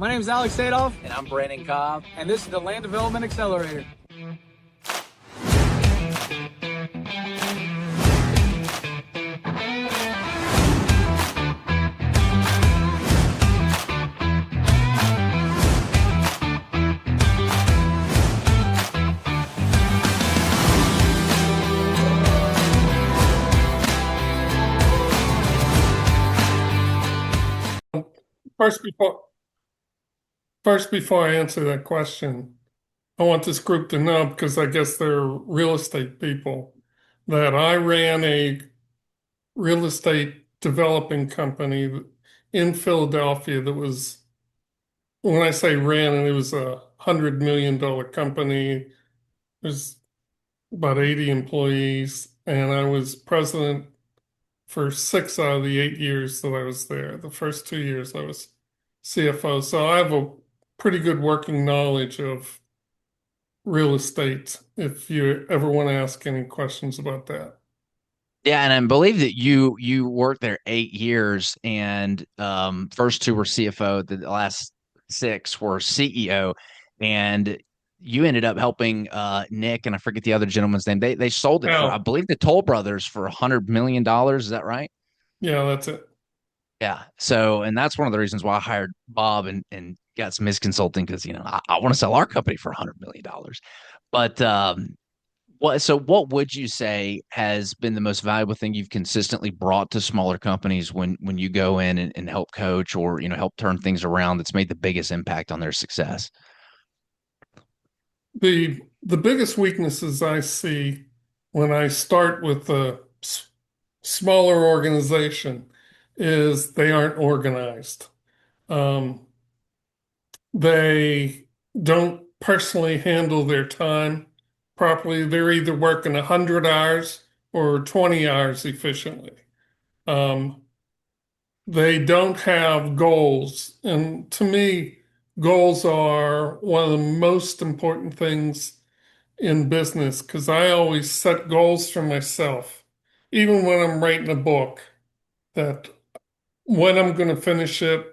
My name is Alex Sadolf, And I'm Brandon Cobb. and this is the Land Development Accelerator. First, before I answer that question, I want this group to know, because I guess they're real estate people, that I ran a real estate developing company in Philadelphia that was, when I say ran, it was $100 million company. There's about 80 employees, and I was president for 6 out of the 8 years that I was there. The first 2 years I was CFO. So I have a pretty good working knowledge of real estate if you ever want to ask any questions about that. Yeah, and I believe that you worked there 8 years, and first two were CFO, the last six were CEO, and you ended up helping Nick, and I forget the other gentleman's name. They sold it for, I Now, believe, the Toll Brothers for $100 million. Is that right? yeah, that's it. Yeah. So, and that's one of the reasons why I hired Bob and got some his consulting, because I want to sell our company for $100 million. But what would you say has been the most valuable thing you've consistently brought to smaller companies when you go in and help coach, or help turn things around, that's made the biggest impact on their success? The biggest weaknesses I see when I start with a smaller organization is they aren't organized. Um, they don't personally handle their time properly. They're either working 100 hours or 20 hours efficiently. Um, they don't have goals. And to me, goals are one of the most important things in business, because I always set goals for myself, even when I'm writing a book, that when I'm going to finish it,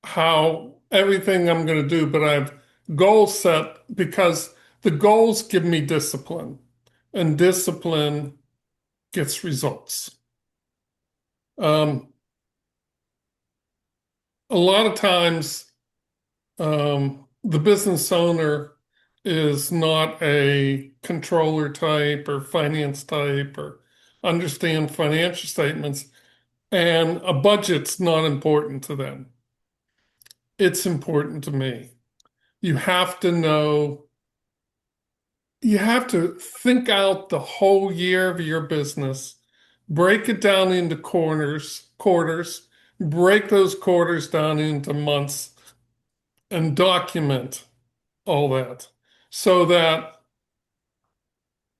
how everything I'm going to do, but I have goals set because the goals give me discipline, and discipline gets results. A lot of times, the business owner is not a controller type or finance type or understand financial statements, and a budget's not important to them. It's important to me. You have to know, you have to think out the whole year of your business, break it down into quarters, break those quarters down into months, and document all that so that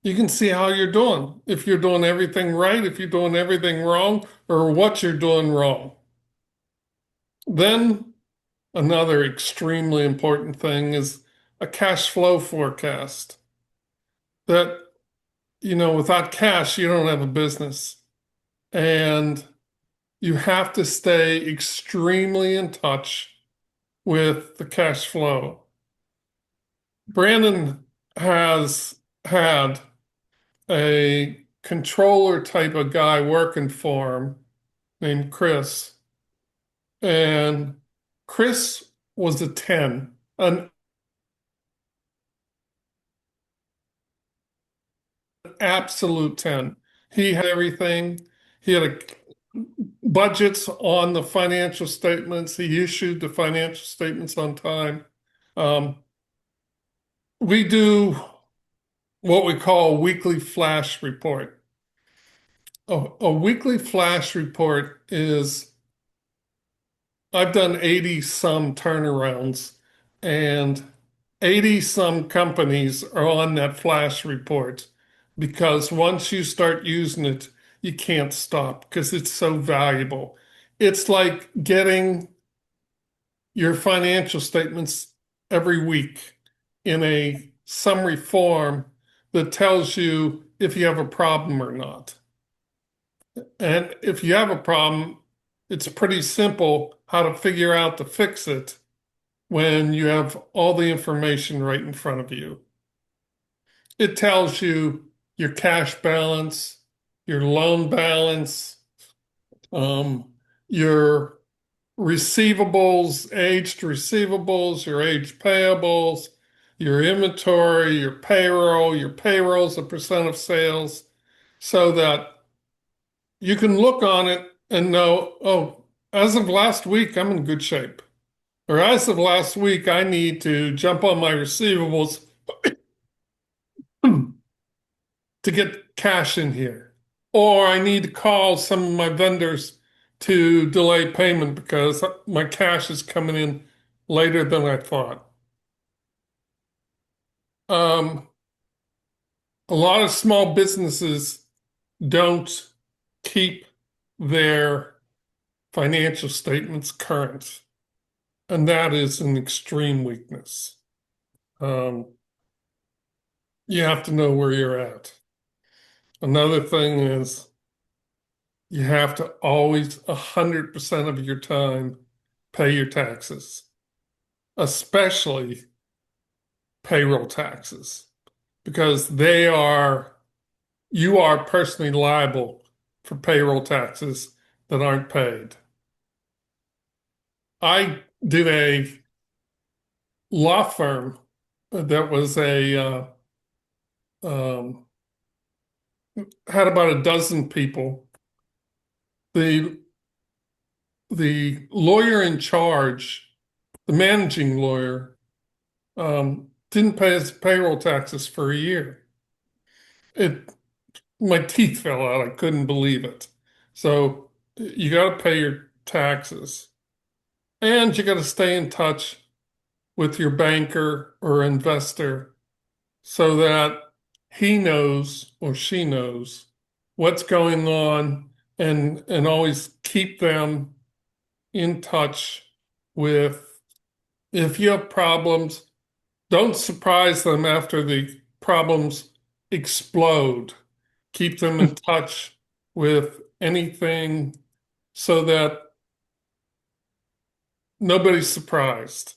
you can see how you're doing. If you're doing everything right, if you're doing everything wrong, or what you're doing wrong. Then another extremely important thing is a cash flow forecast. That, without cash, you don't have a business. And you have to stay extremely in touch with the cash flow. Brandon has had a controller type of guy working for him named Chris. And Chris was a 10, an absolute 10. He had everything. He had budgets on the financial statements. He issued the financial statements on time. We do what we call a weekly flash report. A weekly flash report is, I've done 80 some turnarounds, and 80 some companies are on that flash report, because once you start using it, you can't stop because it's so valuable. It's like getting your financial statements every week in a summary form that tells you if you have a problem or not. And if you have a problem, it's pretty simple how to figure out to fix it. when you have all the information right in front of you. It tells you your cash balance, your loan balance, your aged receivables, your aged payables, your inventory, your payrolls, a percent of sales, so that you can look on it and know, oh, as of last week, I'm in good shape. Or as of last week, I need to jump on my receivables to get cash in here. Or I need to call some of my vendors to delay payment because my cash is coming in later than I thought. Um, a lot of small businesses don't keep their financial statements current, and that is an extreme weakness. Um, you have to know where you're at. Another thing is you have to always 100% of your time pay your taxes, especially payroll taxes, because you are personally liable for payroll taxes that aren't paid. I did a law firm that was um, had about a dozen people. The the lawyer in charge, the managing lawyer, didn't pay his payroll taxes for a year. It My teeth fell out. I couldn't believe it. So you got to pay your taxes, and you got to stay in touch with your banker or investor so that he knows or she knows what's going on, and always keep them in touch with, if you have problems, don't surprise them after the problems explode. Keep them in touch with anything so that nobody's surprised.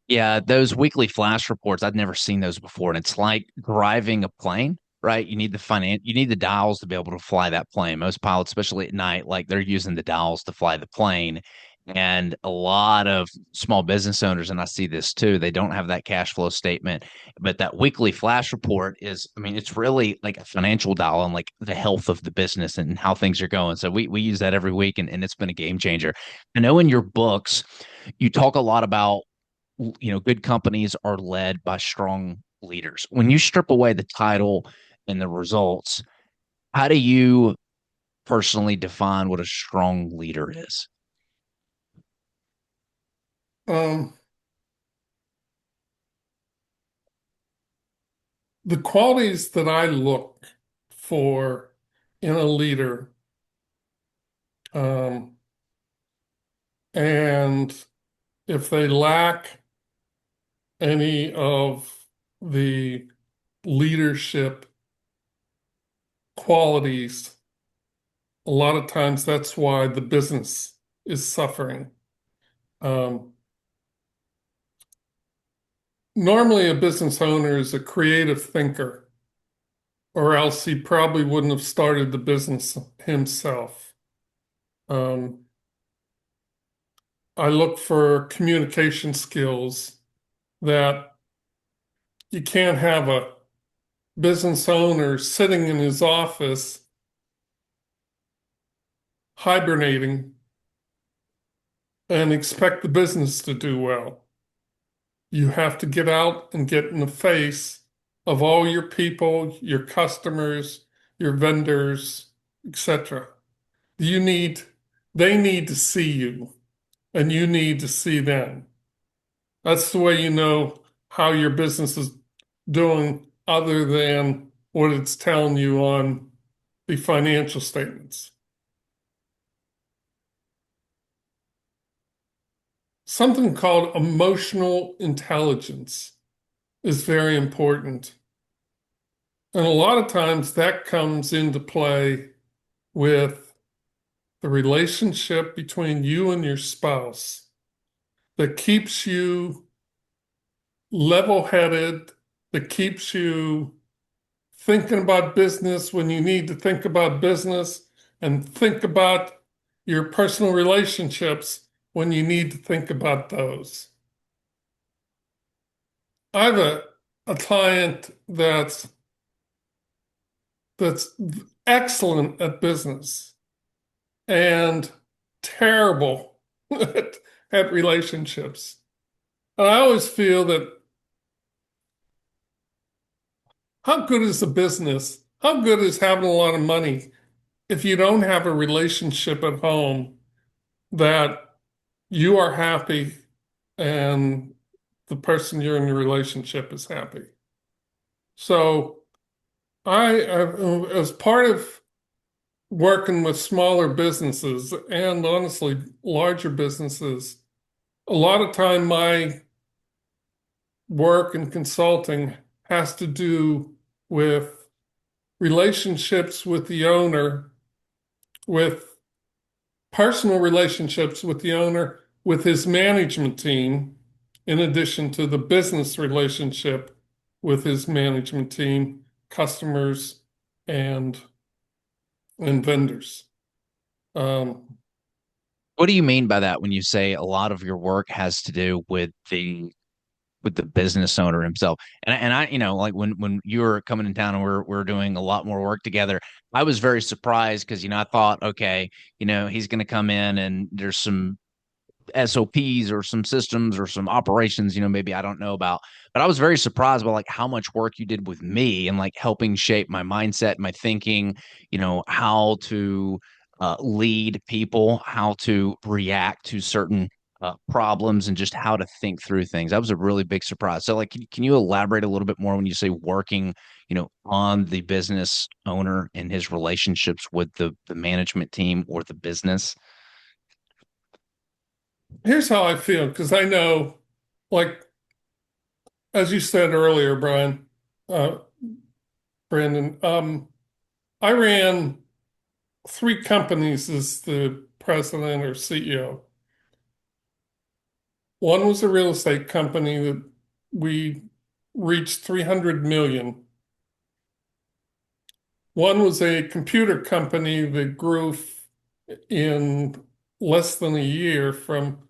Yeah, those weekly flash reports, I'd never seen those before. And it's like driving a plane, right? You need the dials to be able to fly that plane. Most pilots, especially at night, like they're using the dials to fly the plane. And a lot of small business owners, and I see this too, they don't have that cash flow statement. But that weekly flash report is, I mean, it's really like a financial dial on like the health of the business and how things are going. So we use that every week, and it's been a game changer. I know in your books, you talk a lot about, good companies are led by strong leaders. When you strip away the title and the results, how do you personally define what a strong leader is? Um, the qualities that I look for in a leader, um, and if they lack any of the leadership qualities, a lot of times that's why the business is suffering. Um, Normally, a business owner is a creative thinker, or else he probably wouldn't have started the business himself. Um, I look for communication skills that you can't have a business owner sitting in his office hibernating and expect the business to do well. You have to get out and get in the face of all your people, your customers, your vendors, etc. They need to see you, and you need to see them. That's the way you know how your business is doing, other than what it's telling you on the financial statements. Something called emotional intelligence is very important. And a lot of times that comes into play with the relationship between you and your spouse. that keeps you level-headed, that keeps you thinking about business when you need to think about business, and think about your personal relationships when you need to think about those. I have a client that's excellent at business and terrible at relationships. And I always feel that how good is a business? How good is having a lot of money if you don't have a relationship at home that you are happy and the person you're in the relationship is happy? So as part of working with smaller businesses and honestly larger businesses, a lot of time my work and consulting has to do with relationships with the owner, with personal relationships with the owner, with his management team, in addition to the business relationship with his management team, customers, and vendors. Um, What do you mean by that when you say a lot of your work has to do with the business owner himself? And I, like when you were coming in town and we're doing a lot more work together, I was very surprised because I thought, okay, he's going to come in and there's some SOPs or some systems or some operations, maybe I don't know about. But I was very surprised by like how much work you did with me and like helping shape my mindset, my thinking, how to lead people, how to react to certain problems, and just how to think through things. That was a really big surprise. So, like, can you elaborate a little bit more when you say working, on the business owner and his relationships with the management team or the business? Here's how I feel, because I know, like, as you said earlier, uh, Brandon, I ran three companies as the president or CEO. One was a real estate company that we reached 300 million. One was a computer company that grew in less than a year from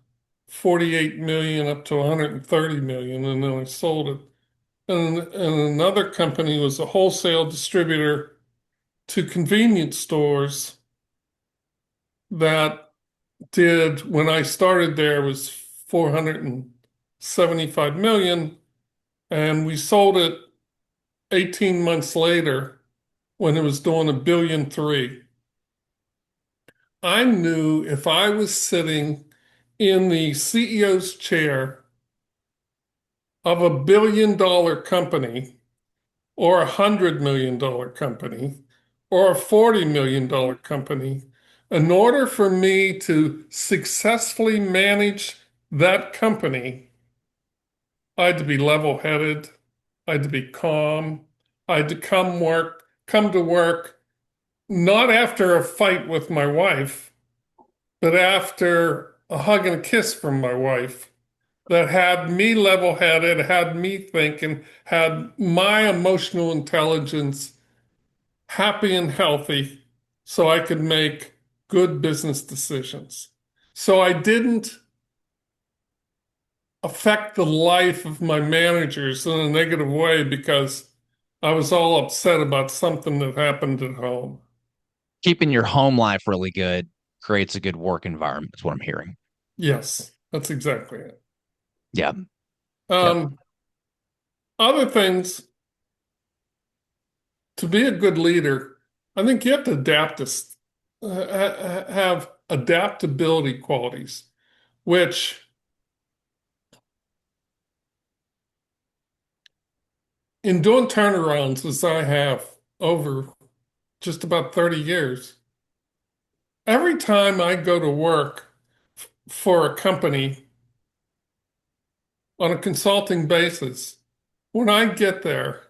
48 million up to 130 million, and then I sold it. And another company was a wholesale distributor to convenience stores that did, when I started there, was 475 million, and we sold it 18 months later when it was doing 1.3 billion. I knew if I was sitting in the CEO's chair of $1 billion company, or $100 million company, or a $40 million company, in order for me to successfully manage that company, I had to be level-headed, I had to be calm, I had to come to work, not after a fight with my wife, but after a hug and a kiss from my wife that had me level-headed, had me thinking, had my emotional intelligence happy and healthy so I could make good business decisions. So I didn't affect the life of my managers in a negative way because I was all upset about something that happened at home. Keeping your home life really good creates a good work environment, is what I'm hearing. Yes, that's exactly it. Yeah. Yep. Um, Other things, to be a good leader, I think you have to have adaptability qualities, which in doing turnarounds as I have over just about 30 years, every time I go to work for a company on a consulting basis, when I get there,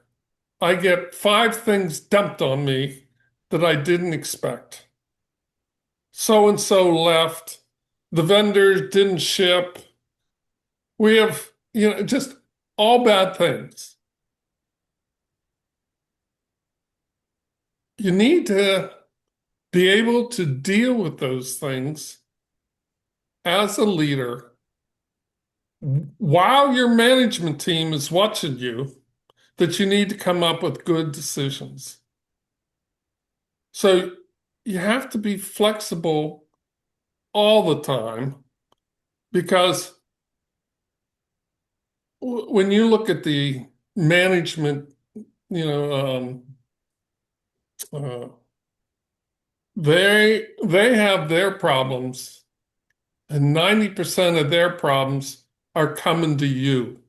I get 5 things dumped on me that I didn't expect. So and so left, the vendors didn't ship, We have, just all bad things. You need to be able to deal with those things as a leader while your management team is watching you, that you need to come up with good decisions. So you have to be flexible all the time, because when you look at the management, you know, uh, they have their problems, and 90% of their problems are coming to you.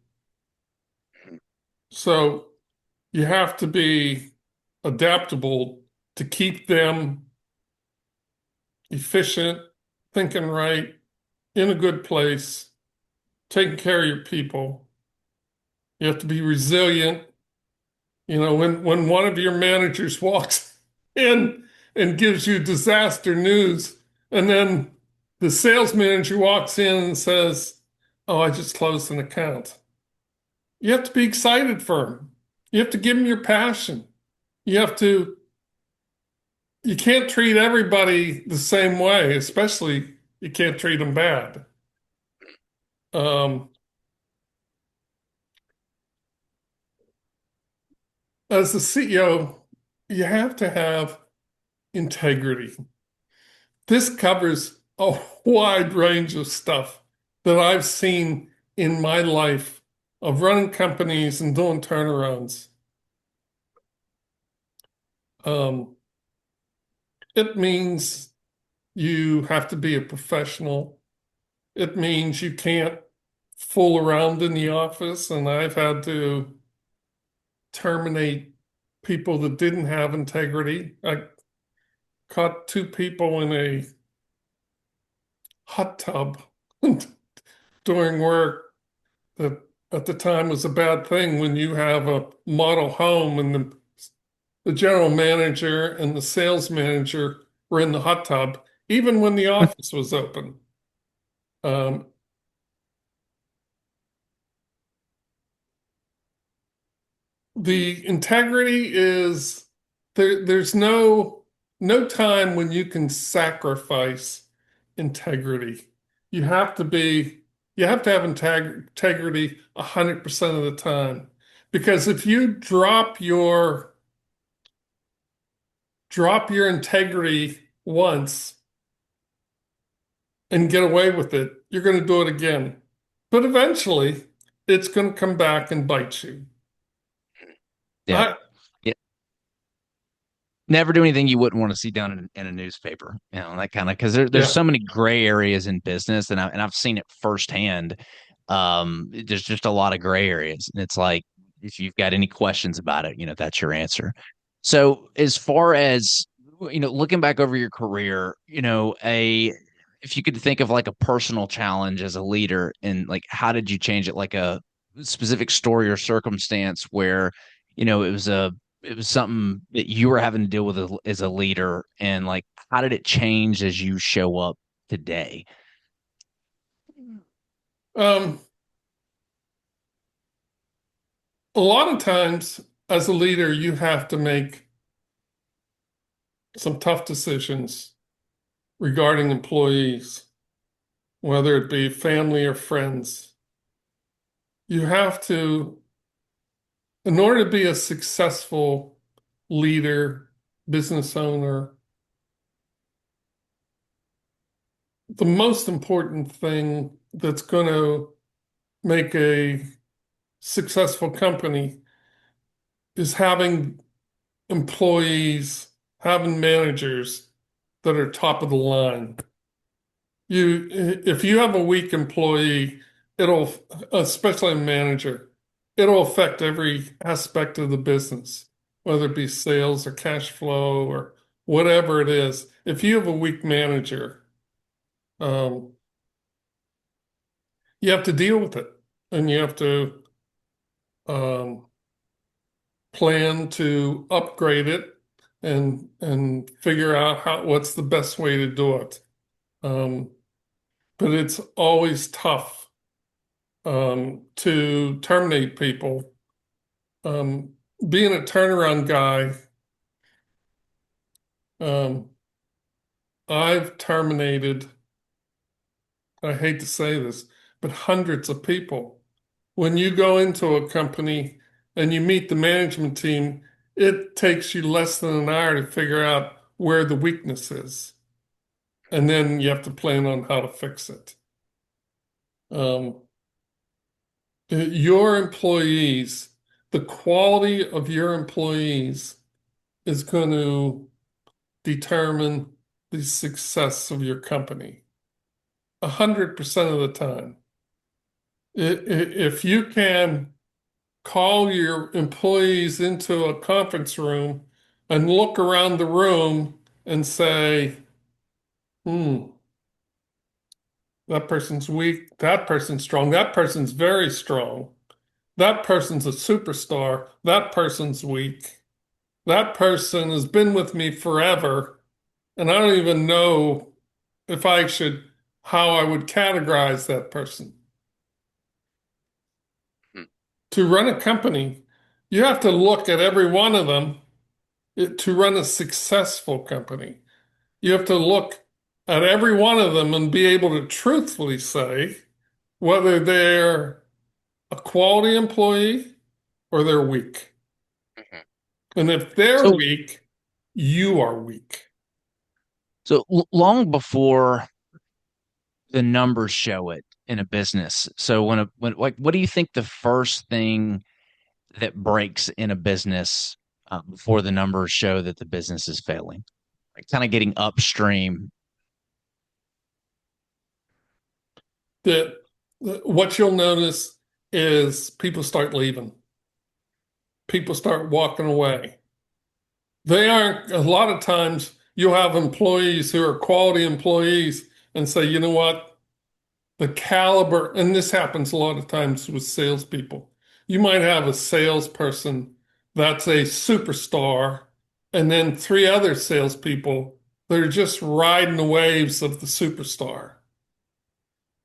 So you have to be adaptable to keep them efficient, thinking right, in a good place, taking care of your people. You have to be resilient. When one of your managers walks in and gives you disaster news, and then the sales manager walks in and says, "Oh, I just closed an account." You have to be excited for them. You have to give them your passion. You have to, you can't treat everybody the same way, especially you can't treat them bad. Um, as the CEO, you have to have integrity. This covers a wide range of stuff that I've seen in my life of running companies and doing turnarounds. Um, it means you have to be a professional. It means you can't fool around in the office, and I've had to terminate people that didn't have integrity. I caught two people in a hot tub during work that at the time was a bad thing when you have a model home and the general manager and the sales manager were in the hot tub, even when the office was open. Um, the integrity is there's no time when you can sacrifice integrity. You have to be you have to have integrity 100% of the time, because if you drop your integrity once and get away with it, you're going to do it again. But eventually, it's going to come back and bite you. Yeah. I, Yeah. Never do anything you wouldn't want to see done in a newspaper, that kind of, because there's yeah. so many gray areas in business, and I've seen it firsthand. There's just a lot of gray areas, and it's like, if you've got any questions about it, that's your answer. So as far as looking back over your career, a if you could think of like a personal challenge as a leader, and like how did you change it, like a specific story or circumstance where it was something that you were having to deal with as a leader, and like how did it change as you show up today? Um, a lot of times as a leader, you have to make some tough decisions regarding employees, whether it be family or friends. You have to, in order to be a successful leader, business owner, the most important thing that's going to make a successful company is having employees, having managers that are top of the line. If you have a weak employee, it'll, especially a manager, it'll affect every aspect of the business, whether it be sales or cash flow or whatever it is. If you have a weak manager, um, you have to deal with it, and you have to um, plan to upgrade it and figure out what's the best way to do it. But it's always tough. to terminate people. Being a turnaround guy, I've terminated, I hate to say this, but hundreds of people. When you go into a company and you meet the management team, it takes you less than an hour to figure out where the weakness is. And then you have to plan on how to fix it. Your employees, the quality of your employees is going to determine the success of your company 100% of the time. If you can call your employees into a conference room and look around the room and say, that person's weak, that person's strong, that person's very strong, that person's a superstar, that person's weak, that person has been with me forever, and I don't even know if I should, how I would categorize that person. To run a company, you have to look at every one of them to run a successful company. You have to look at every one of them and be able to truthfully say whether they're a quality employee or they're weak. And if they're So, weak, you are weak. so long before the numbers show it in a business. So when like, what do you think the first thing that breaks in a business before the numbers show that the business is failing? Like kind of getting upstream. That what you'll notice is people start leaving. People start walking away. They aren't, a lot of times you'll have employees who are quality employees and say, you know what, the caliber, and this happens a lot of times with salespeople. You might have a salesperson that's a superstar, and then three other salespeople that are just riding the waves of the superstar.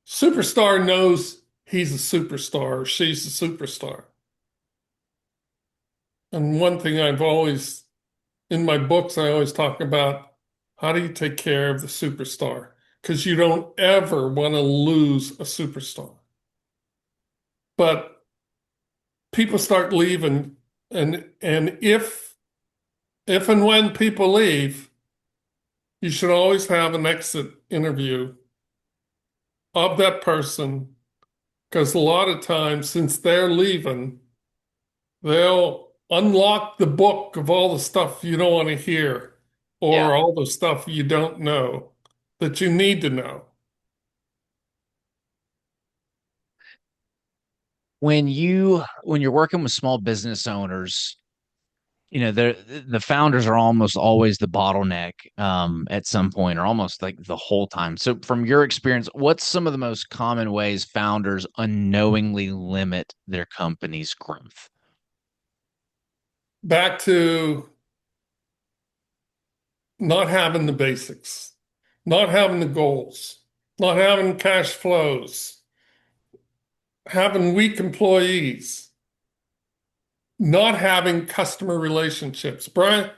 Superstar knows he's a superstar or she's a superstar. And one thing I've always, in my books, I always talk about how do you take care of the superstar? Because you don't ever want to lose a superstar. But people start leaving, and if and when people leave, you should always have an exit interview of that person, because a lot of times, since they're leaving, they'll unlock the book of all the stuff you don't want to hear Yeah. or all the stuff you don't know that you need to know. When you're working with small business owners, the founders are almost always the bottleneck at some point, or almost like the whole time. So from your experience, what's some of the most common ways founders unknowingly limit their company's growth? Back to not having the basics, not having the goals, not having cash flows, having weak employees, not having customer relationships. Brandon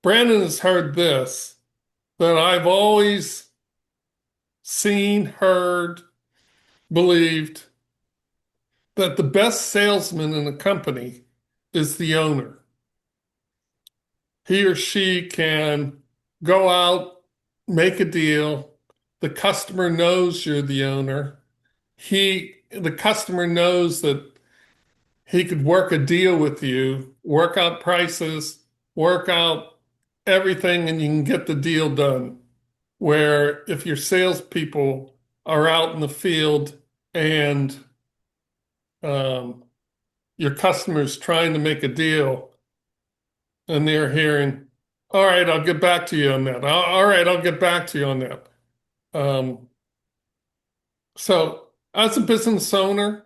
has heard this, that I've always seen, heard, believed that the best salesman in a company is the owner. He or she can go out, make a deal. The customer knows you're the owner. The customer knows that he could work a deal with you, work out prices, work out everything, and you can get the deal done. Where if your salespeople are out in the field and um, your customer's trying to make a deal and they're hearing, all right, I'll get back to you on that. All right, I'll get back to you on that. Um, so as a business owner,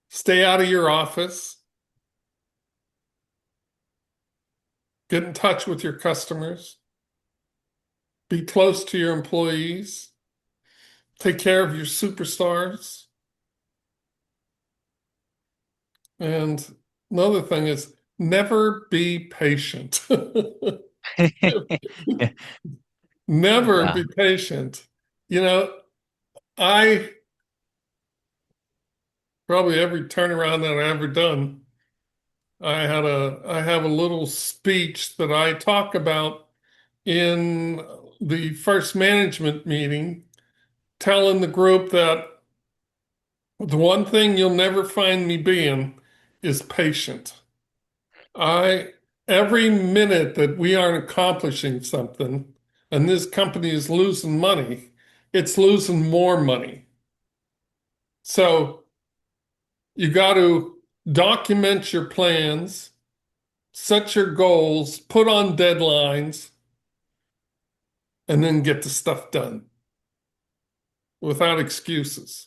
stay out of your office, get in touch with your customers, be close to your employees, take care of your superstars, And another thing is never be patient. Never Yeah. be patient. You know, I probably every turnaround that I ever done, I have a little speech that I talk about in the first management meeting, telling the group that the one thing you'll never find me being is patient. I every minute that we aren't accomplishing something and this company is losing money, it's losing more money. So you got to document your plans, set your goals, put on deadlines, and then get the stuff done without excuses.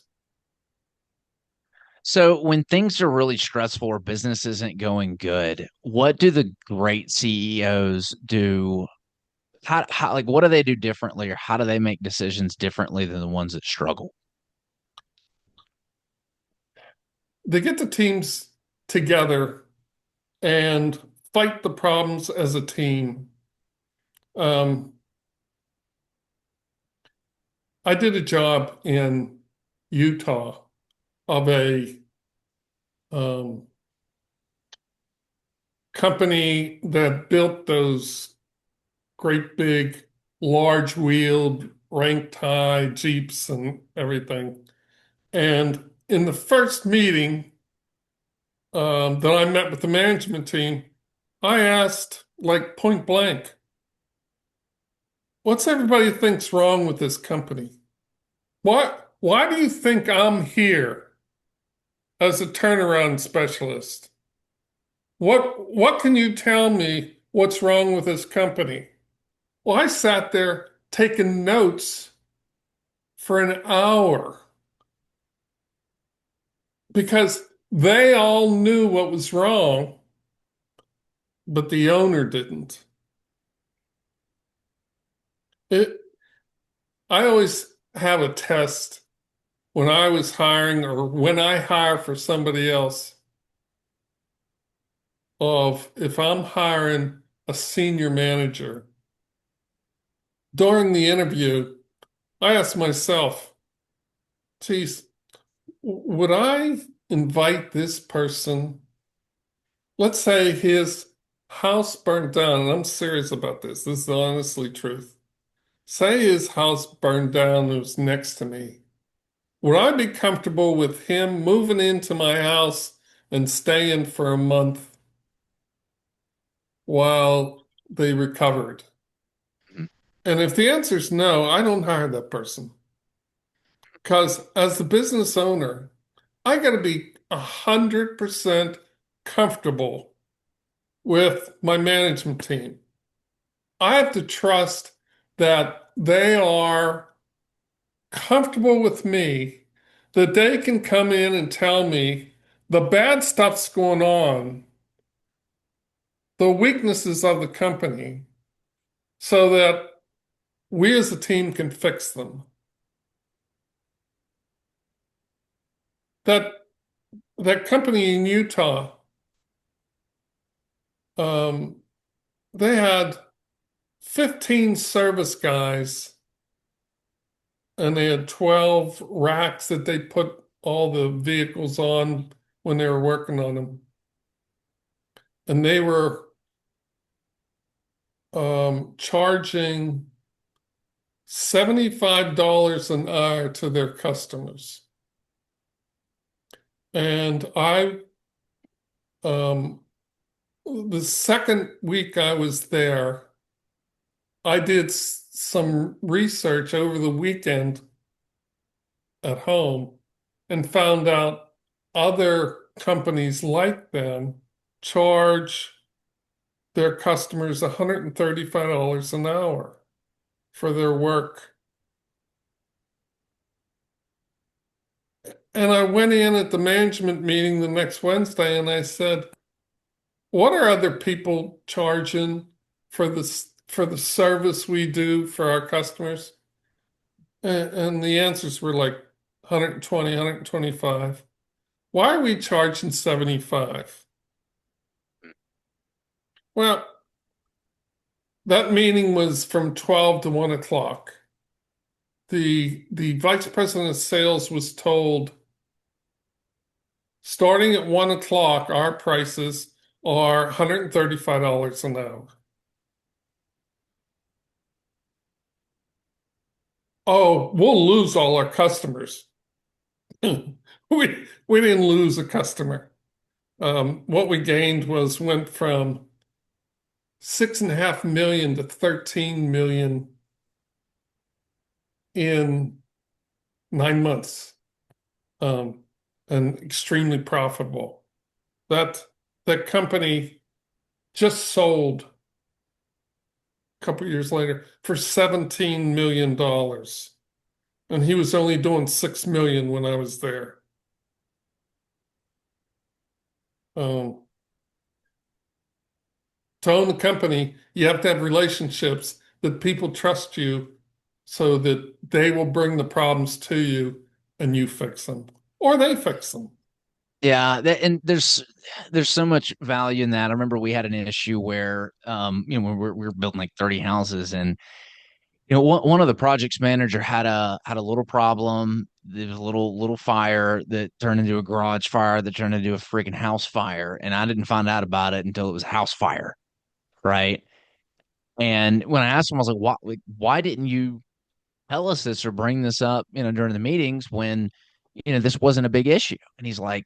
So when things are really stressful or business isn't going good, what do the great CEOs do? How like what do they do differently, or how do they make decisions differently than the ones that struggle? They get the teams together and fight the problems as a team. Um, I did a job in Utah of a um, company that built those great big large wheeled ranked high Jeeps and everything. And in the first meeting that I met with the management team, I asked like point blank, what's everybody thinks wrong with this company? Why do you think I'm here as a turnaround specialist? What can you tell me what's wrong with this company? Well, I sat there taking notes for an hour because they all knew what was wrong, but the owner didn't. It, I always have a test when I was hiring or when I hire for somebody else of if I'm hiring a senior manager. During the interview, I asked myself, geez, would I invite this person? Let's say his house burned down, and I'm serious about this. This is honestly truth. Say his house burned down and was next to me. Would I be comfortable with him moving into my house and staying for a month while they recovered? Mhm. And if the answer is no, I don't hire that person. Because as the business owner, I got to be 100% comfortable with my management team. I have to trust that they are comfortable with me, that they can come in and tell me the bad stuff's going on, the weaknesses of the company, so that we as a team can fix them. That that company in Utah, um, they had 15 service guys and they had 12 racks that they put all the vehicles on when they were working on them. And they were charging $75 an hour to their customers. And um, the second week I was there, I did some research over the weekend at home and found out other companies like them charge their customers $135 an hour for their work. And I went in at the management meeting the next Wednesday and I said, what are other people charging for the service we do for our customers? And the answers were like 120, 125. Why are we charging 75? Well, that meeting was from 12 to 1 o'clock. The vice president of sales was told, starting at 1 o'clock, our prices are $135 an hour. Oh, we'll lose all our customers. We didn't lose a customer. What we gained went from 6.5 million to 13 million in 9 months, and extremely profitable. That company just sold a couple years later for $17 million, and he was only doing 6 million when I was there. To own the company, you have to have relationships that people trust you so that they will bring the problems to you and you fix them or they fix them. Yeah, and there's so much value in that. I remember we had an issue where when we were building like 30 houses, and one of the projects manager had a little problem. There was a little fire that turned into a garage fire that turned into a freaking house fire, and I didn't find out about it until it was a house fire, right? And when I asked him, I was why didn't you tell us this or bring this up, during the meetings when, this wasn't a big issue? And he's like,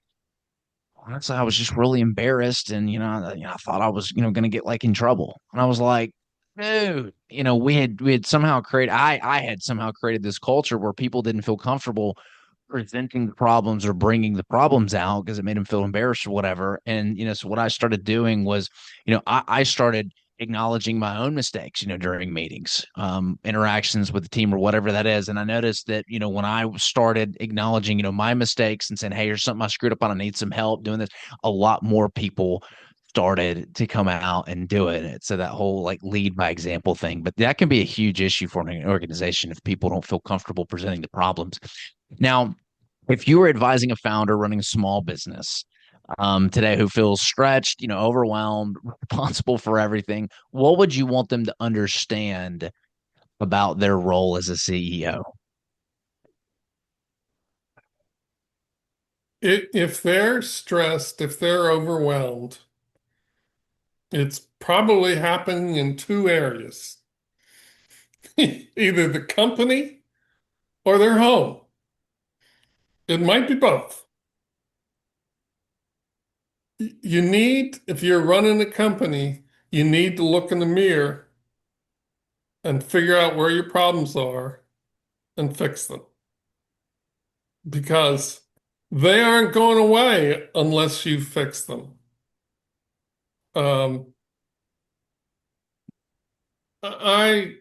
honestly, I was just really embarrassed, and I thought I was, going to get like in trouble. And I was like, dude, we had somehow created, I had somehow created this culture where people didn't feel comfortable presenting the problems or bringing the problems out because it made them feel embarrassed or whatever. And so what I started doing was, I started acknowledging my own mistakes, during meetings, interactions with the team or whatever that is. And I noticed that, when I started acknowledging, my mistakes and saying, hey, here's something I screwed up on, I need some help doing this, a lot more people started to come out and do it. So that whole like lead by example thing, but that can be a huge issue for an organization if people don't feel comfortable presenting the problems. Now, if you were advising a founder running a small business today who feels stretched, overwhelmed, responsible for everything, what would you want them to understand about their role as a CEO? If they're stressed, if they're overwhelmed, it's probably happening in two areas, either the company or their home. It might be both. If you're running a company, you need to look in the mirror and figure out where your problems are and fix them. Because they aren't going away unless you fix them. Um, I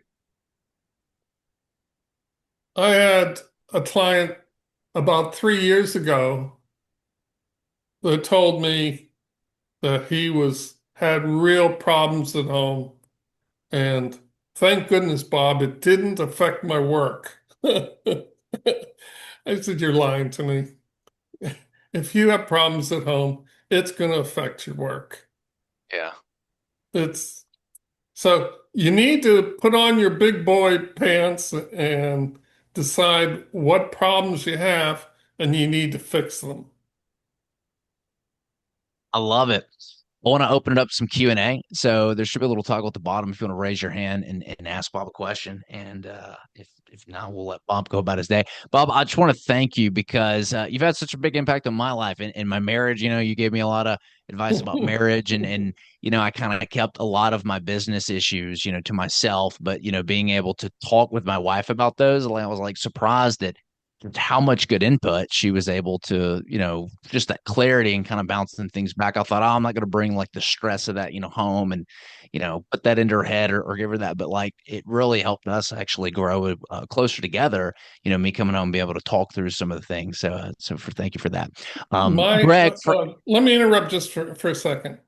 I had a client about 3 years ago that told me that he had real problems at home. And thank goodness, Bob, it didn't affect my work. I said, you're lying to me. If you have problems at home, it's going to affect your work. Yeah. It's so you need to put on your big boy pants and decide what problems you have, and you need to fix them. I love it. I want to open it up some Q&A. So there should be a little toggle at the bottom if you want to raise your hand and ask Bob a question. And if not, we'll let Bob go about his day. Bob, I just want to thank you because you've had such a big impact on my life and my marriage. You gave me a lot of advice about marriage and I kind of kept a lot of my business issues, to myself. But, being able to talk with my wife about those, I was like surprised at how much good input she was able to, just that clarity and kind of bouncing things back. I thought, oh, I'm not going to bring like the stress of that, home and, put that into her head or give her that. But like it really helped us actually grow closer together, me coming home and be able to talk through some of the things. So thank you for that. Greg, Let me interrupt just for a second.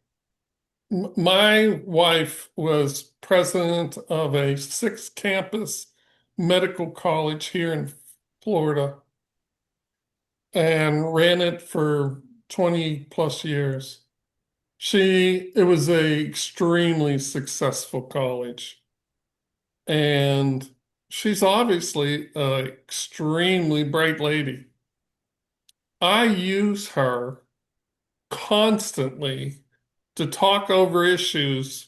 My wife was president of a 6-campus medical college here in Florida and ran it for 20 plus years. It was a extremely successful college. And she's obviously an extremely bright lady. I use her constantly to talk over issues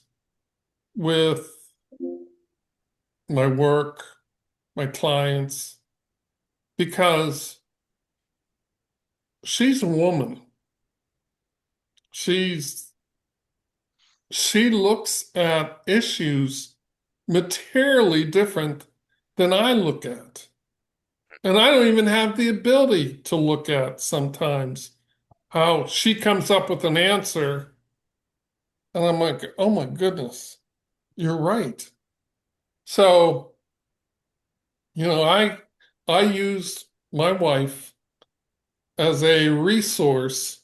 with my work, my clients, because she's a woman. She's she looks at issues materially different than I look at. And I don't even have the ability to look at sometimes how she comes up with an answer. And I'm like, oh my goodness, you're right. So, I use my wife as a resource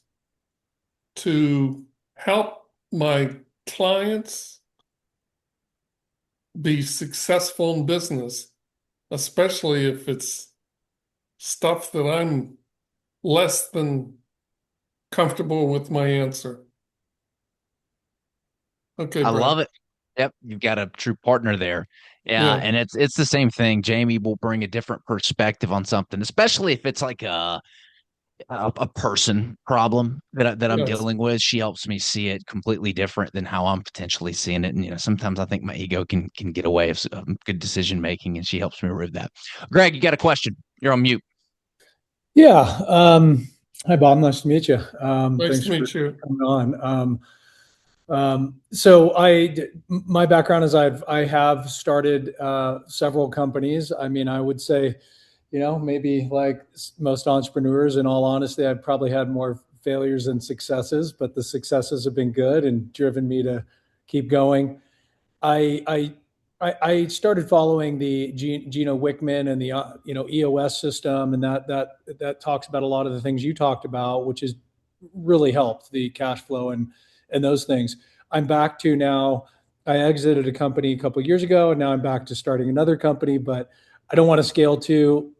to help my clients be successful in business, especially if it's stuff that I'm less than comfortable with my answer. Okay, I Brad. love it. Yep, you've got a true partner there. Yeah, Yeah. and it's the same thing. Jamie will bring a different perspective on something, especially if it's like a person problem that I'm Yes. dealing with. She helps me see it completely different than how I'm potentially seeing it. And sometimes I think my ego can get away of good decision making, and she helps me remove that. Greg, you got a question? You're on mute. Yeah. Hi, Bob. Nice to meet you. Nice Thanks to for meet you. coming on. So my background is I have started several companies. I mean, I would say, maybe like most entrepreneurs, in all honesty, I've probably had more failures than successes, but the successes have been good and driven me to keep going. I I I started following the Gino Wickman and the EOS system, and that talks about a lot of the things you talked about, which has really helped the cash flow and those things. I'm back to now. I exited a company a couple of years ago, and now I'm back to starting another company, but I don't want to scale to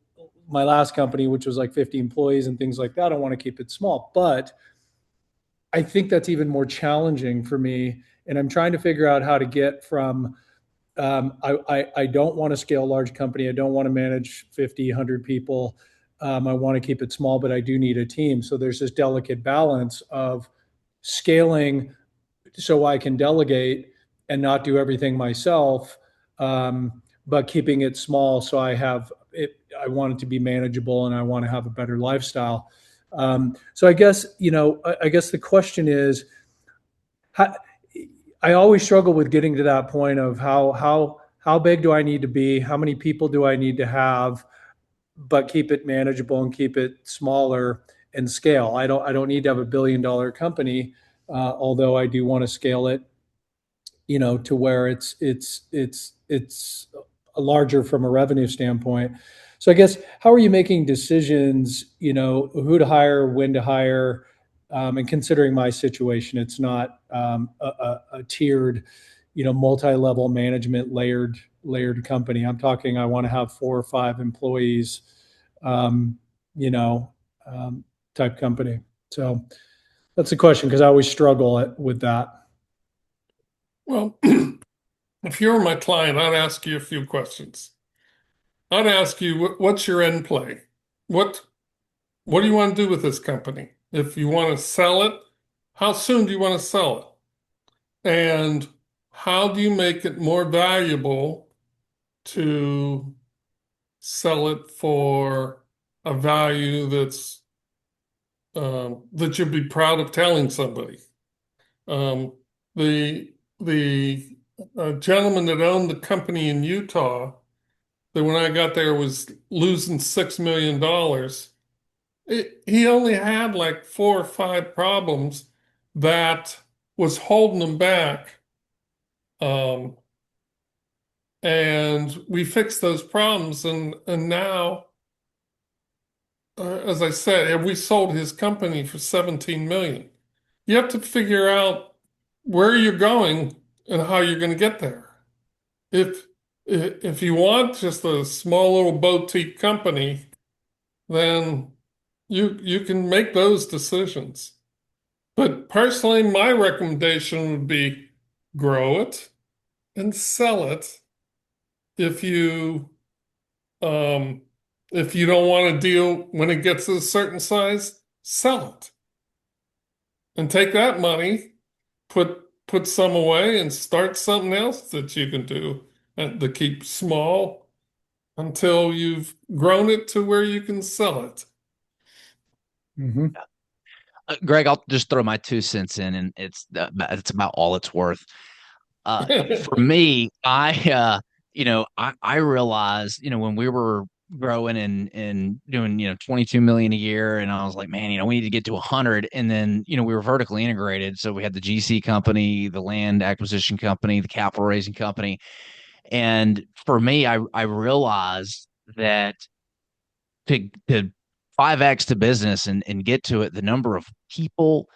my last company, which was like 50 employees and things like that. I want to keep it small, but I think that's even more challenging for me. And I'm trying to figure out how to get from I don't want to scale a large company. I don't want to manage 50, 100 people. I want to keep it small, but I do need a team. So there's this delicate balance of scaling so I can delegate and not do everything myself, but keeping it small so I have it. I want it to be manageable and I want to have a better lifestyle. So I guess, I guess the question is, how, I always struggle with getting to that point of how big do I need to be? How many people do I need to have? But keep it manageable and keep it smaller and scale. I don't need to have $1 billion company, although I do want to scale it, to where it's a larger from a revenue standpoint. So I guess, how are you making decisions? Who to hire, when to hire, and considering my situation, it's not a tiered, multi-level management layered company. I'm talking, I want to have 4 or 5 employees, um, you know, um, type company. So that's a question because I always struggle with that. Well, if you're my client, I'd ask you a few questions. I'd ask you, what's your end play? What what do you want to do with this company? If you want to sell it, how soon do you want to sell it? And how do you make it more valuable to sell it for a value that you'd be proud of telling somebody? Um, the the gentleman that owned the company in Utah, that when I got there was losing $6 million. He only had like 4 or 5 problems that was holding him back. Um, and we fixed those problems, and now, as I said, we sold his company for 17 million. You have to figure out where you're going and how you're going to get there. If if you want just a small little boutique company, then You can make those decisions. But personally, my recommendation would be grow it and sell it if you um if you don't want to deal when it gets to a certain size, sell it. And take that money, put some away and start something else that you can do and to keep small until you've grown it to where you can sell it. Mhm. Greg, I'll just throw my 2 cents in, and it's about all it's worth. For me, I realized, when we were growing and doing, 22 million a year, and I was like, man, we need to get to 100. And then, we were vertically integrated. So we had the GC company, the land acquisition company, the capital raising company. And for me, I realized that to 5x to business and get to it, the number of people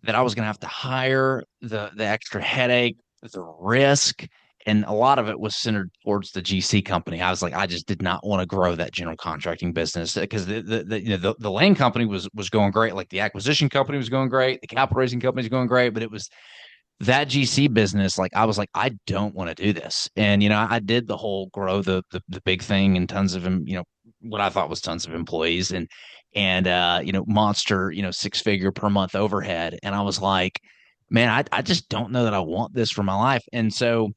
that I was going to have to hire, the extra headache, the risk, and a lot of it was centered towards the GC company. I was like, I just did not want to grow that general contracting business because the land company was going great, like the acquisition company was going great, the capital raising company was going great, but it was that GC business. Like I was like, I don't want to do this, and I did the whole grow the big thing and tons of what I thought was tons of employees and monster 6-figure per month overhead. And I was like, man, I just don't know that I want this for my life. And so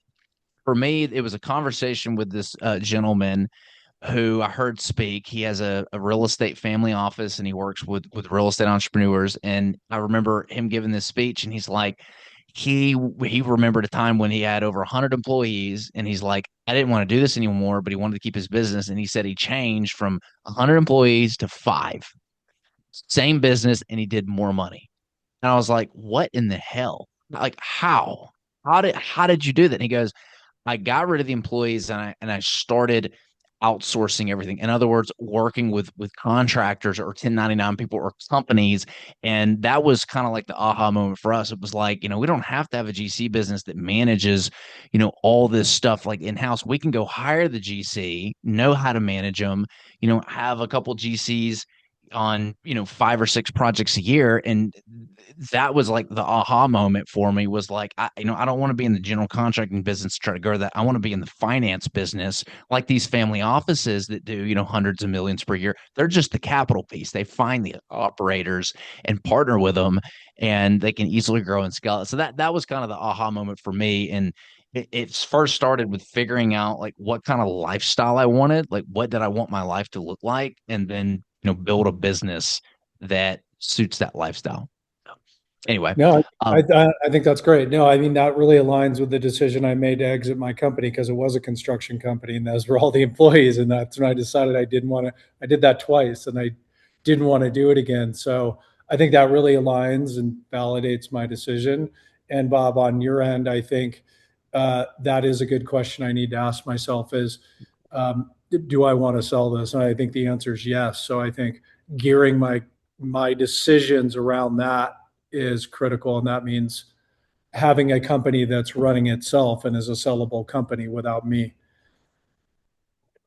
for me, it was a conversation with this gentleman who I heard speak. He has a real estate family office and he works with real estate entrepreneurs. And I remember him giving this speech, and he's like, he remembered a time when he had over 100 employees, and he's like, I didn't want to do this anymore, but he wanted to keep his business. And he said he changed from 100 employees to 5, same business, and he did more money. And I was like, what in the hell? Like, how did you do that? And he goes, I got rid of the employees and I started outsourcing everything. In other words, working with contractors or 1099 people or companies. And that was kind of like the aha moment for us. It was like, we don't have to have a GC business that manages, all this stuff like in-house. We can go hire the GC, know how to manage them, have a couple GCs on 5 or 6 projects a year. And that was like the aha moment for me, was like, I don't want to be in the general contracting business to try to grow that. I want to be in the finance business, like these family offices that do hundreds of millions per year. They're just the capital piece. They find the operators and partner with them, and they can easily grow and scale it. So that was kind of the aha moment for me. And it's first started with figuring out like what kind of lifestyle I wanted, like what did I want my life to look like, and then build a business that suits that lifestyle. Anyway, No, I, um, I think that's great. No, I mean, that really aligns with the decision I made to exit my company because it was a construction company and those were all the employees. And that's when I decided I didn't want to, I did that twice and I didn't want to do it again. So I think that really aligns and validates my decision. And Bob, on your end, I think that is a good question I need to ask myself is, do I want to sell this? And I think the answer is yes. So I think gearing my decisions around that is critical, and that means having a company that's running itself and is a sellable company without me.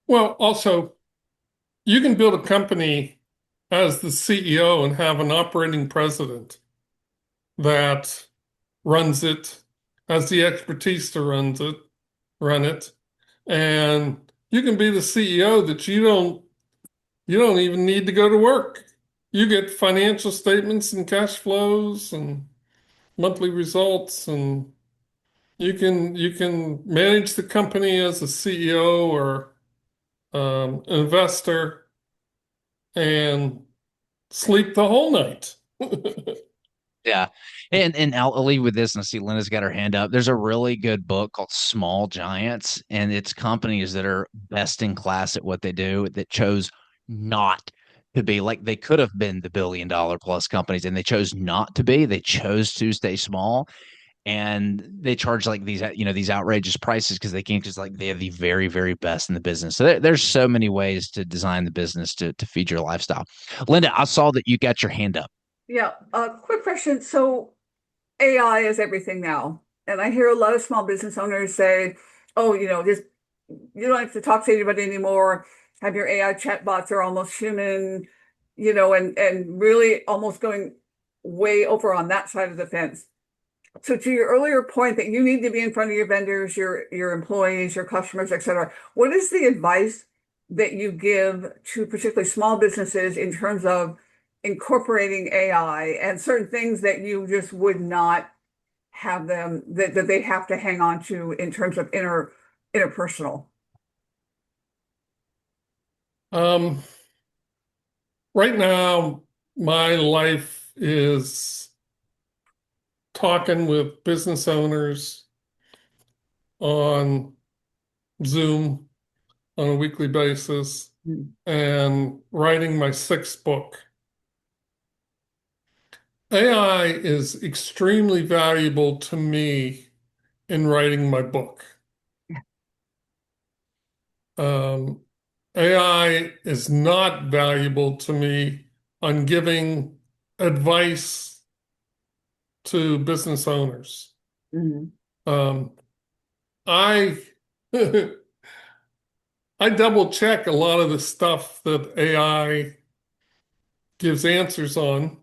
Well, also, you can build a company as the CEO and have an operating president that runs it, has the expertise to run it, and you can be the CEO that you don't even need to go to work. You get financial statements and cash flows and monthly results, and you can manage the company as a CEO or investor and sleep the whole night. yeah, and I'll leave with this. And I see Linda's got her hand up. There's a really good book called Small Giants, and it's companies that are best in class at what they do that chose not to be like they could have been the $1 billion plus companies, and they chose not to be. They chose to stay small, and they charge like these outrageous prices because they can't, just like they have the very very best in the business. So there's so many ways to design the business to feed your lifestyle. Linda, I saw that you got your hand up. Yeah, quick question. So AI is everything now. And I hear a lot of small business owners say, oh, just you don't have to talk to anybody anymore. Have your AI chatbots are almost human. and really almost going way over on that side of the fence. So to your earlier point that you need to be in front of your vendors, your employees, your customers, et cetera, what is the advice that you give to particularly small businesses in terms of incorporating AI and certain things that you just would not have them that they have to hang on to in terms of interpersonal? Um, right now, my life is talking with business owners on Zoom on a weekly basis and writing my sixth book. AI is extremely valuable to me in writing my book. AI is not valuable to me on giving advice to business owners. Mhm. I I double check a lot of the stuff that AI gives answers on,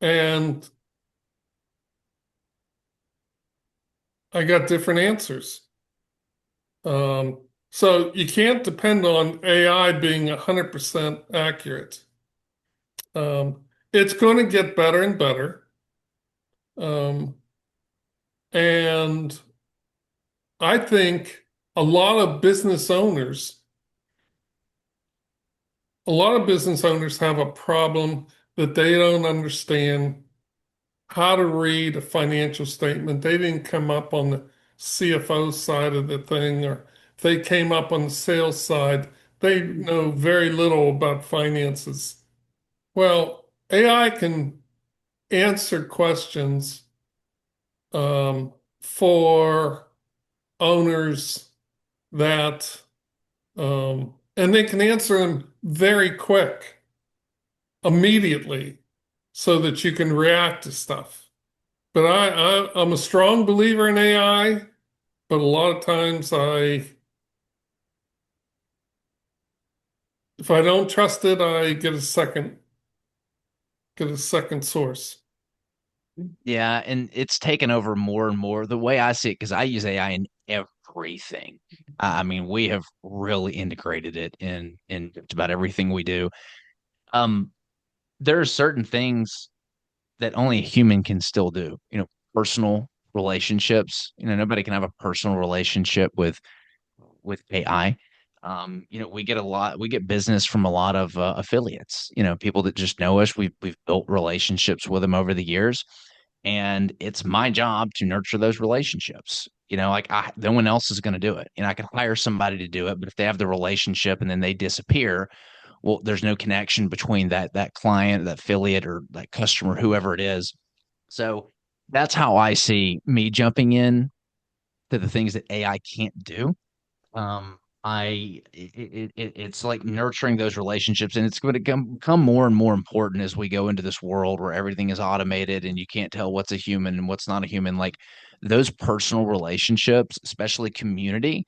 and I got different answers. So you can't depend on AI being 100% accurate. It's going to get better and better. Um, and I think a lot of business owners, a lot of business owners have a problem that they don't understand how to read a financial statement. They didn't come up on the CFO side of the thing, or if they came up on the sales side, they know very little about finances. Well, AI can answer questions for owners that, and they can answer them very quick, immediately, so that you can react to stuff. But I'm a strong believer in AI, but a lot of times if I don't trust it, I get a second source. Yeah, and it's taken over more and more. The way I see it, because I use AI in everything. I mean, we have really integrated it in just about everything we do. Um, there are certain things that only a human can still do. Personal relationships. Nobody can have a personal relationship with AI. We get business from a lot of affiliates, people that just know us. We've built relationships with them over the years, and it's my job to nurture those relationships. Like no one else is going to do it. I can hire somebody to do it, but if they have the relationship and then they disappear, well, there's no connection between that client, that affiliate, or that customer, whoever it is. So that's how I see me jumping in to the things that AI can't do. It's like nurturing those relationships, and it's going to become more and more important as we go into this world where everything is automated and you can't tell what's a human and what's not a human. Like those personal relationships, especially community,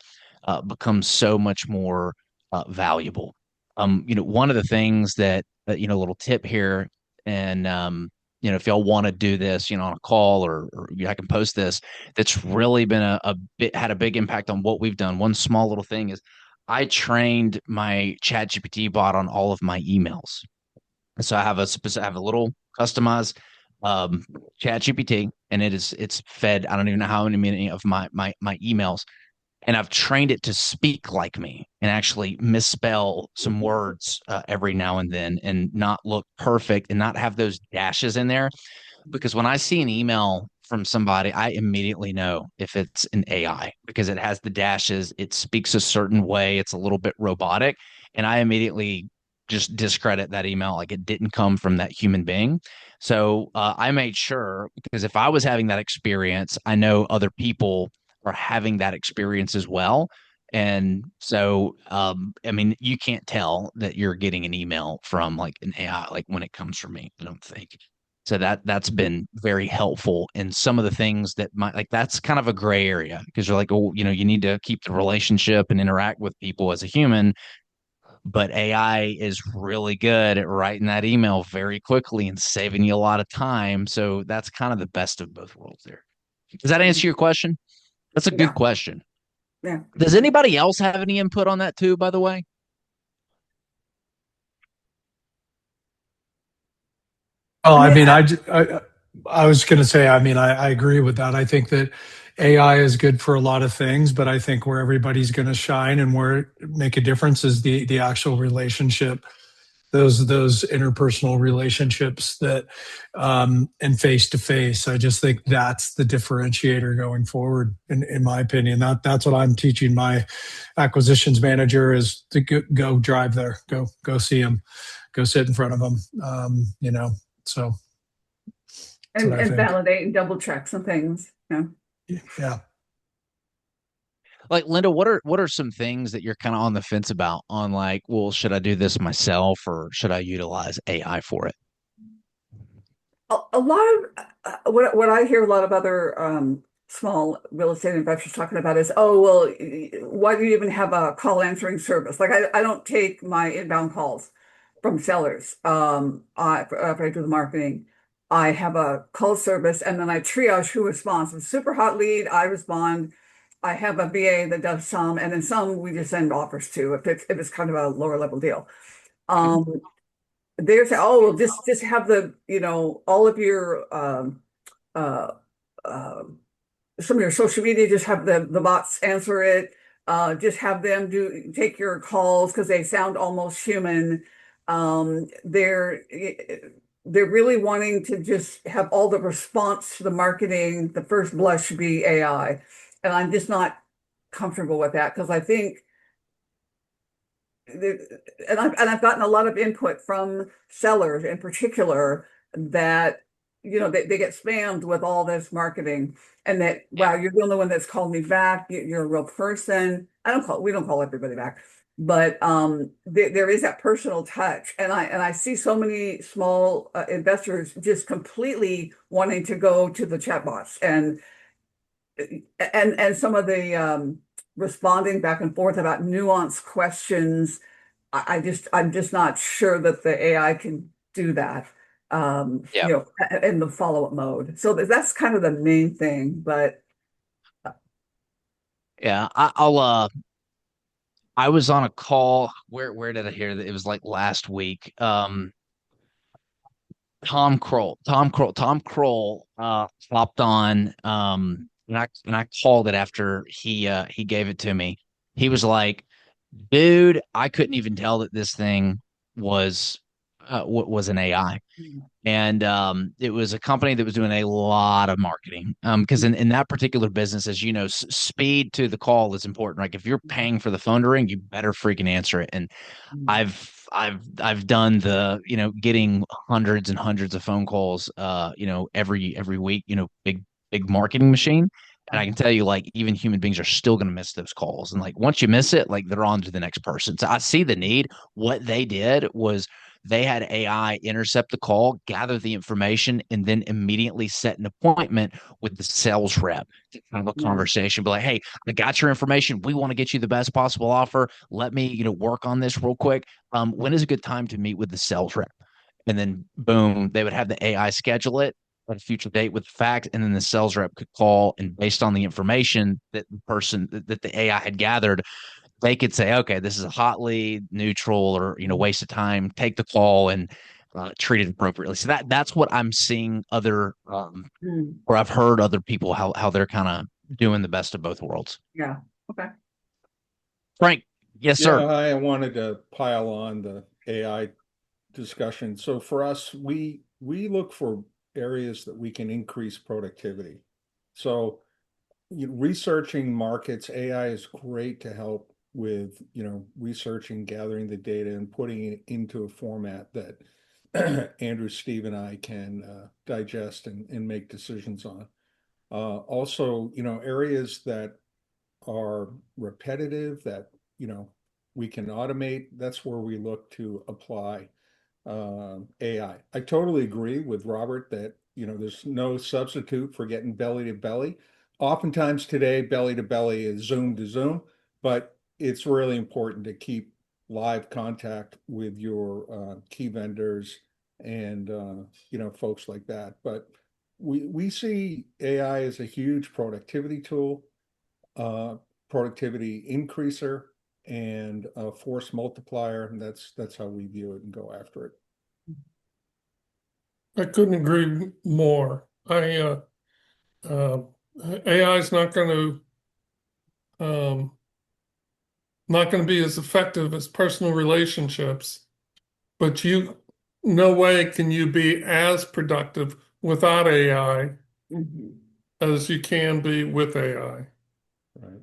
becomes so much more valuable. One of the things that a little tip here, and if y'all want to do this, on a call, or I can post this, that's really been a bit had a big impact on what we've done. One small little thing is I trained my ChatGPT bot on all of my emails. So I have a little customized um ChatGPT, and it's fed, I don't even know how many of my emails, and I've trained it to speak like me and actually misspell some words every now and then, and not look perfect and not have those dashes in there. Because when I see an email from somebody, I immediately know if it's an AI because it has the dashes, it speaks a certain way, it's a little bit robotic, and I immediately just discredit that email like it didn't come from that human being. So I made sure, because if I was having that experience, I know other people are having that experience as well. And so, I mean, you can't tell that you're getting an email from like an AI, like when it comes from me, I don't think. So that's been very helpful in some of the things that might, like, that's kind of a gray area because you're like, oh, you need to keep the relationship and interact with people as a human. but AI is really good at writing that email very quickly and saving you a lot of time. So that's kind of the best of both worlds there. Does that answer your question? That's a good Yeah, question. yeah. Does anybody else have any input on that too, by the way? Oh, I I mean, mean, I was going to say, I mean, I agree with that. I think that AI is good for a lot of things, but I think where everybody's going to shine and where it make a difference is the actual relationship, those interpersonal relationships that and face to face. I just think that's the differentiator going forward, in my opinion. That's what I'm teaching my acquisitions manager is to go drive there, go see them, go sit in front of them. You know, so that's what I and think. validate and double check some things. Yeah. Yeah. Like Linda, what are some things that you're kind of on the fence about on like, well, should I do this myself or should I utilize AI for it? A lot of what I hear a lot of other small real estate investors talking about is, oh, well, why do you even have a call answering service? Like I don't take my inbound calls from sellers. After I do the marketing, I have a call service and then I triage who responds. If it's a super hot lead, I respond. I have a BA that does some, and then some we just send offers to if it's kind of a lower level deal. Mhm. Um, they're saying, oh, well, just have the, all of your uh, um some of your social media, just have the bots answer it. Just have them take your calls because they sound almost human. They're really wanting to just have all the response to the marketing. The first blush should be AI, and I'm just not comfortable with that because I think and I've gotten a lot of input from sellers in particular that they get spammed with all this marketing and that Yeah. wow, you're the only one that's called me back. You're a real person. We don't call everybody back, but there is that personal touch, and I see so many small investors just completely wanting to go to the chatbots and some of the responding back and forth about nuanced questions. I'm just not sure that the AI can do that. Yeah. In the follow-up mode. So that's kind of the main thing. But Yeah. I was on a call. Where did I hear that? It was like last week. Tom Kroll hopped on and I called it after he gave it to me. He was like, dude, I couldn't even tell that this thing was was an AI. And it was a company that was doing a lot of marketing because in that particular business, as you know, speed to the call is important. Like if you're paying for the phone to ring, you better freaking answer it. And I've done the getting hundreds and hundreds of phone calls every week, big marketing machine. And I can tell you, like, even human beings are still going to miss those calls. And like, once you miss it, like, they're on to the next person. So I see the need. What they did was they had AI intercept the call, gather the information, and then immediately set an appointment with the sales rep to have a yeah, conversation. Be like, hey, I got your information. We want to get you the best possible offer. Let me, work on this real quick. When is a good time to meet with the sales rep? And then boom, they would have the AI schedule it at a future date with the facts, and then the sales rep could call, and based on the information that the person that the AI had gathered, they could say, okay, this is a hot lead, neutral, or waste of time. Take the call and treat it appropriately. So that's what I'm seeing other, mm, or I've heard other people how they're kind of doing the best of both worlds. yeah, okay. Frank, yes, Yeah, sir. I wanted to pile on the AI discussion. So for us, we look for areas that we can increase productivity. So researching markets, AI is great to help with, researching, gathering the data and putting it into a format that Andrew, Steve, and I can digest and make decisions on. Also, areas that are repetitive that, we can automate, that's where we look to apply AI. I totally agree with Robert that, there's no substitute for getting belly to belly. Oftentimes today, belly to belly is Zoom to Zoom, but it's really important to keep live contact with your key vendors and folks like that. But we see AI as a huge productivity tool, productivity increaser, and a force multiplier, and that's how we view it and go after it. I couldn't agree more. AI is not going to be as effective as personal relationships, but no way can you be as productive without AI Mhm. as you can be with AI. Right.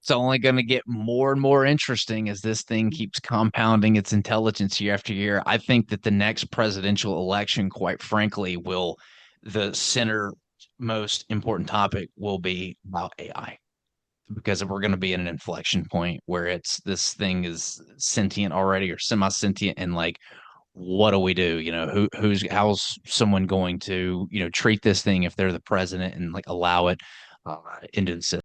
It's only going to get more and more interesting as this thing keeps compounding its intelligence year after year. I think that the next presidential election, quite frankly, the center most important topic will be about AI, because we're going to be at an inflection point where this thing is sentient already or semi-sentient, and like, what do we do? How's someone going to treat this thing if they're the president and like allow it into the system?